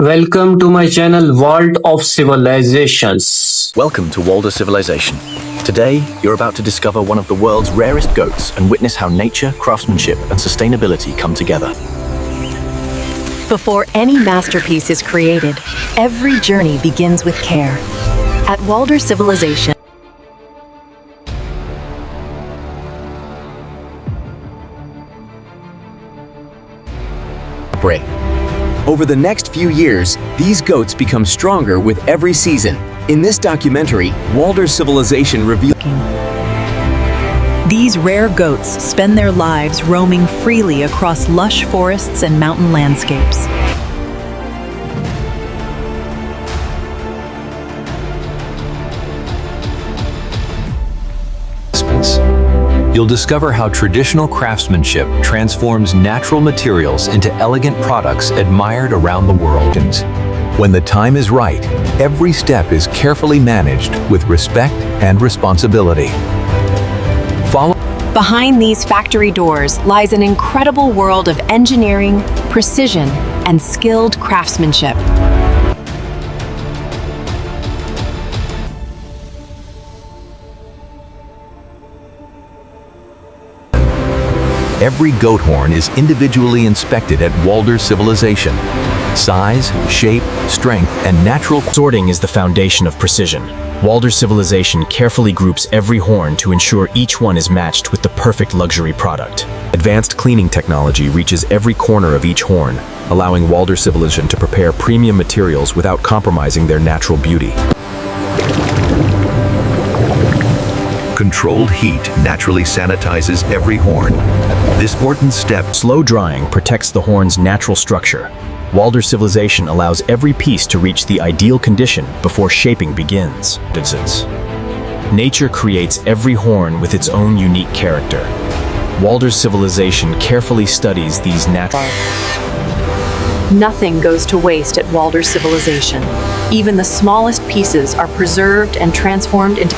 Welcome to my channel World of Civilizations. Welcome to Walders Civilization. Today, you're about to discover one of the world's rarest goats and witness how nature, craftsmanship, and sustainability come together. Before any masterpiece is created, every journey begins with care. At Walders Civilization, Over the next few years, these goats become stronger with every season. In this documentary, Walders Civilization reveals these rare goats spend their lives roaming freely across lush forests and mountain landscapes. You'll discover how traditional craftsmanship transforms natural materials into elegant products admired around the world. When the time is right, every step is carefully managed with respect and responsibility. Behind these factory doors lies an incredible world of engineering, precision, and skilled craftsmanship. Every goat horn is individually inspected at Walders Civilization. Size, shape, strength, and natural sorting is the foundation of precision. Walders Civilization carefully groups every horn to ensure each one is matched with the perfect luxury product. Advanced cleaning technology reaches every corner of each horn, allowing Walders Civilization to prepare premium materials without compromising their natural beauty. Controlled heat naturally sanitizes every horn. This important step, slow drying, protects the horn's natural structure. Walders Civilization allows every piece to reach the ideal condition before shaping begins. Nature creates every horn with its own unique character. Walders Civilization carefully studies these natural... Nothing goes to waste at Walders Civilization. Even the smallest pieces are preserved and transformed into...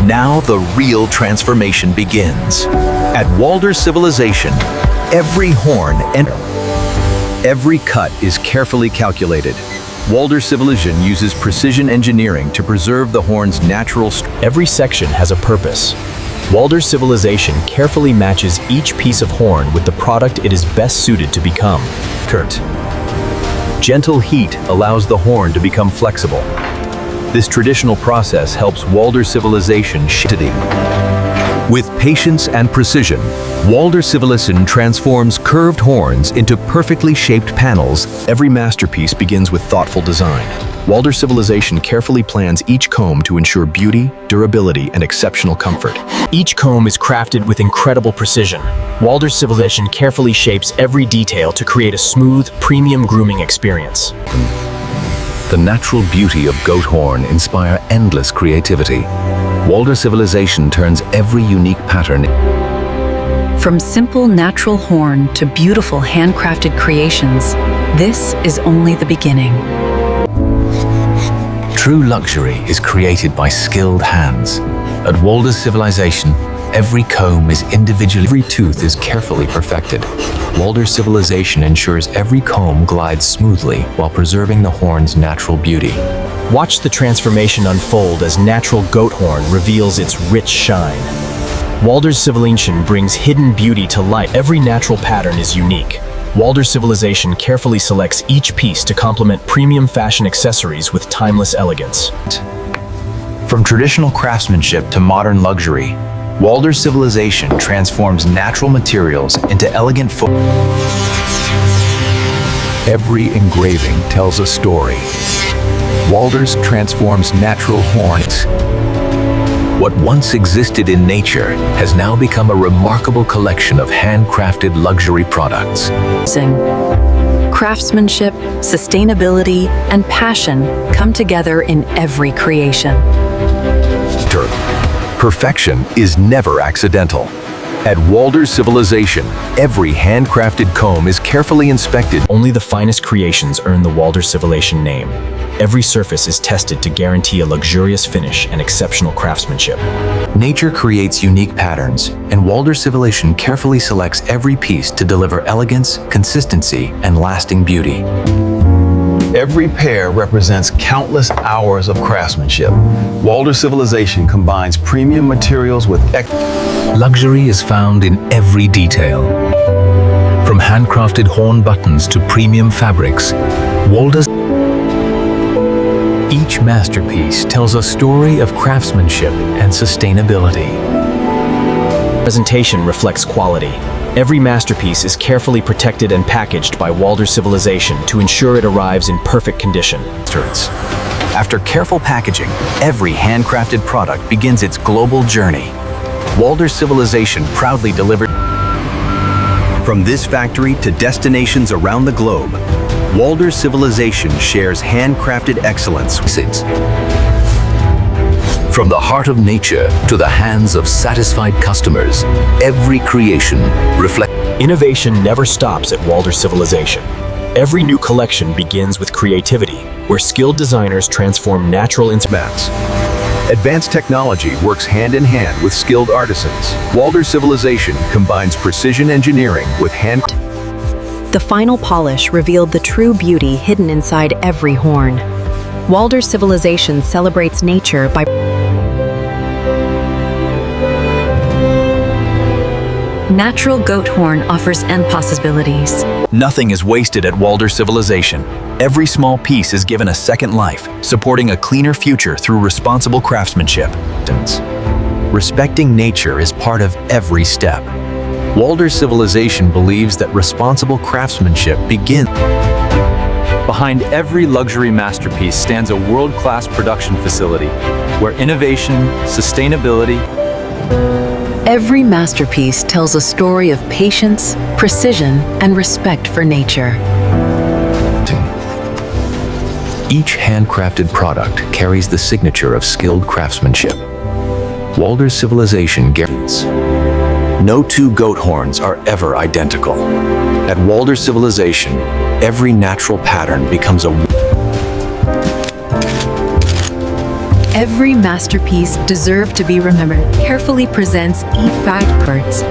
Now the real transformation begins. At Walders Civilization, every horn and every cut is carefully calculated. Walders Civilization uses precision engineering to preserve the horn's natural structure. Every section has a purpose. Walders Civilization carefully matches each piece of horn with the product it is best suited to become. Gentle heat allows the horn to become flexible. This traditional process helps Walders Civilization shitting. With patience and precision, Walders Civilization transforms curved horns into perfectly shaped panels. Every masterpiece begins with thoughtful design. Walders Civilization carefully plans each comb to ensure beauty, durability, and exceptional comfort. Each comb is crafted with incredible precision. Walders Civilization carefully shapes every detail to create a smooth, premium grooming experience. The natural beauty of goat horn inspire endless creativity. Walders Civilization turns every unique pattern. From simple natural horn to beautiful handcrafted creations, this is only the beginning. True luxury is created by skilled hands. At Walders Civilization, every comb is individually, every tooth is carefully perfected. Walders Civilization ensures every comb glides smoothly while preserving the horn's natural beauty. Watch the transformation unfold as natural goat horn reveals its rich shine. Walders Civilization brings hidden beauty to light. Every natural pattern is unique. Walders Civilization carefully selects each piece to complement premium fashion accessories with timeless elegance. From traditional craftsmanship to modern luxury, Walders Civilization transforms natural materials into elegant Every engraving tells a story. Walders transforms natural horns. What once existed in nature has now become a remarkable collection of handcrafted luxury products. Craftsmanship, sustainability, and passion come together in every creation. Perfection is never accidental. At Walders Civilization, every handcrafted comb is carefully inspected. Only the finest creations earn the Walders Civilization name. Every surface is tested to guarantee a luxurious finish and exceptional craftsmanship. Nature creates unique patterns, and Walders Civilization carefully selects every piece to deliver elegance, consistency, and lasting beauty. Every pair represents countless hours of craftsmanship. Walders Civilization combines premium materials with Luxury is found in every detail. From handcrafted horn buttons to premium fabrics, Walders. Each masterpiece tells a story of craftsmanship and sustainability. Presentation reflects quality. Every masterpiece is carefully protected and packaged by Walders Civilization to ensure it arrives in perfect condition. After careful packaging, every handcrafted product begins its global journey. Walders Civilization proudly delivers. From this factory to destinations around the globe, Walders Civilization shares handcrafted excellence. From the heart of nature to the hands of satisfied customers, every creation reflects. Innovation never stops at Walders Civilization. Every new collection begins with creativity, where skilled designers transform natural instruments. Advanced technology works hand in hand with skilled artisans. Walders Civilization combines precision engineering with hand. The final polish revealed the true beauty hidden inside every horn. Walders Civilization celebrates nature by natural goat horn offers endless possibilities. Nothing is wasted at Walders Civilization. Every small piece is given a second life, supporting a cleaner future through responsible craftsmanship. Respecting nature is part of every step. Walders Civilization believes that responsible craftsmanship begins. Behind every luxury masterpiece stands a world-class production facility where innovation, sustainability. Every masterpiece tells a story of patience, precision, and respect for nature. Each handcrafted product carries the signature of skilled craftsmanship. Walders Civilization guarantees. No two goat horns are ever identical. At Walders Civilization, every natural pattern becomes a. Every masterpiece deserved to be remembered carefully presents e-facts.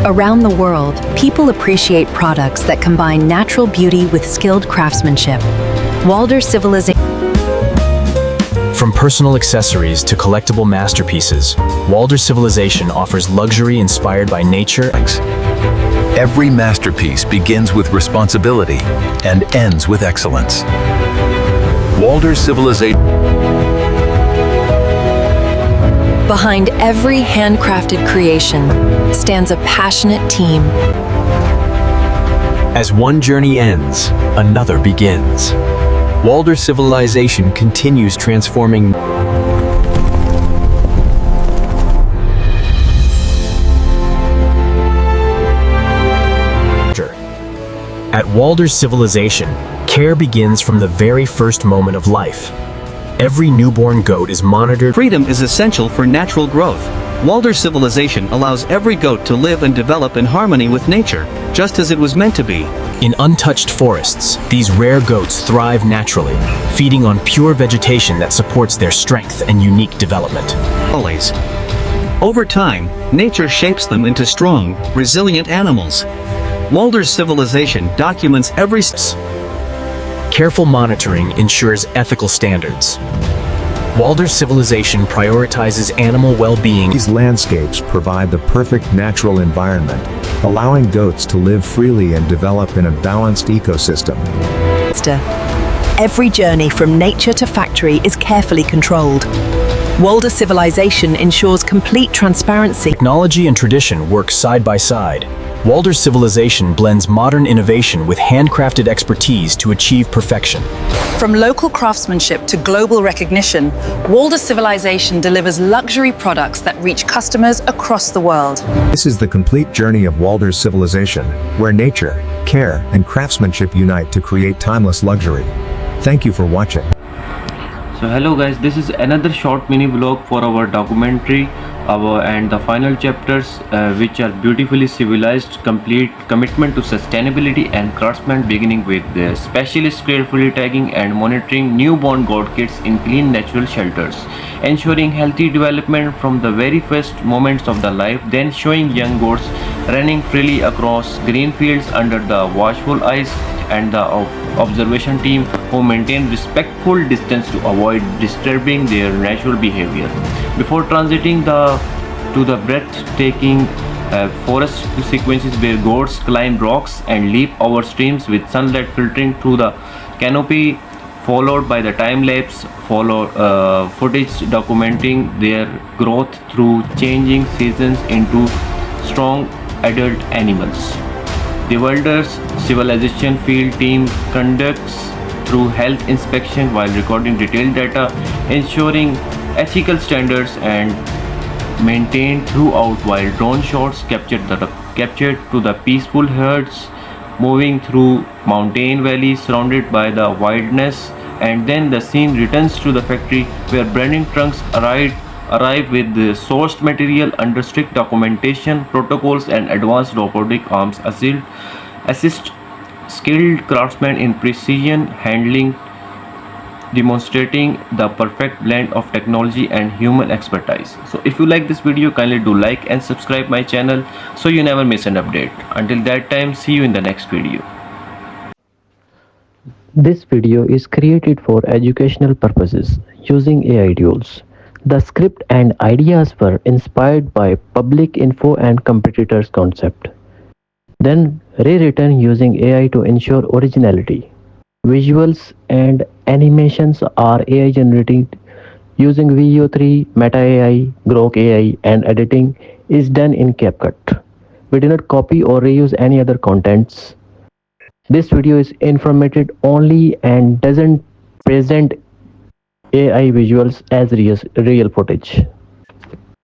Around the world, people appreciate products that combine natural beauty with skilled craftsmanship. Walders Civilization. From personal accessories to collectible masterpieces, Walders Civilization offers luxury inspired by nature. Every masterpiece begins with responsibility and ends with excellence. Walders Civilization. Behind every handcrafted creation stands a passionate team. As one journey ends, another begins. Walders Civilization continues transforming. At Walders Civilization, care begins from the very first moment of life. Every newborn goat is monitored. Freedom is essential for natural growth. Walders Civilization allows every goat to live and develop in harmony with nature, just as it was meant to be. In untouched forests, these rare goats thrive naturally, feeding on pure vegetation that supports their strength and unique development. Always. Over time, nature shapes them into strong, resilient animals. Walders Civilization documents every step. Careful monitoring ensures ethical standards. Walders Civilization prioritizes animal well-being. These landscapes provide the perfect natural environment, allowing goats to live freely and develop in a balanced ecosystem. Every journey from nature to factory is carefully controlled. Walders Civilization ensures complete transparency. Technology and tradition work side by side. Walders Civilization blends modern innovation with handcrafted expertise to achieve perfection. From local craftsmanship to global recognition, Walders Civilization delivers luxury products that reach customers across the world. This is the complete journey of Walders Civilization, where nature, care, and craftsmanship unite to create timeless luxury. Thank you for watching. So hello guys, this is another short mini vlog for our documentary and the final chapters, which are beautifully civilized, complete commitment to sustainability and craftsmen, beginning with the specialist carefully tagging and monitoring newborn goat kids in clean natural shelters, ensuring healthy development from the very first moments of the life, then showing young goats running freely across green fields under the watchful eyes and the observation team who maintain respectful distance to avoid disturbing their natural behavior. Before transiting to the breathtaking forest sequences where goats climb rocks and leap over streams with sunlight filtering through the canopy, followed by the time-lapse footage documenting their growth through changing seasons into strong adult animals. The Walders Civilization field team conducts through health inspection while recording detailed data, ensuring ethical standards and maintained throughout, while drone shots captured to the peaceful herds moving through mountain valleys surrounded by the wilderness, and then the scene returns to the factory where branding trucks arrive with the sourced material under strict documentation protocols, and advanced robotic arms assist skilled craftsmen in precision handling, demonstrating the perfect blend of technology and human expertise. So if you like this video, kindly do like and subscribe my channel so you never miss an update. Until that time, see you in the next video. This video is created for educational purposes using AI tools. The script and ideas were inspired by public info and competitors concept, then rewritten using AI to ensure originality. Visuals and animations are AI generated using VO3, Meta AI, Grok AI, and editing is done in CapCut. We do not copy or reuse any other contents. This video is informative only and doesn't present AI visuals as real footage.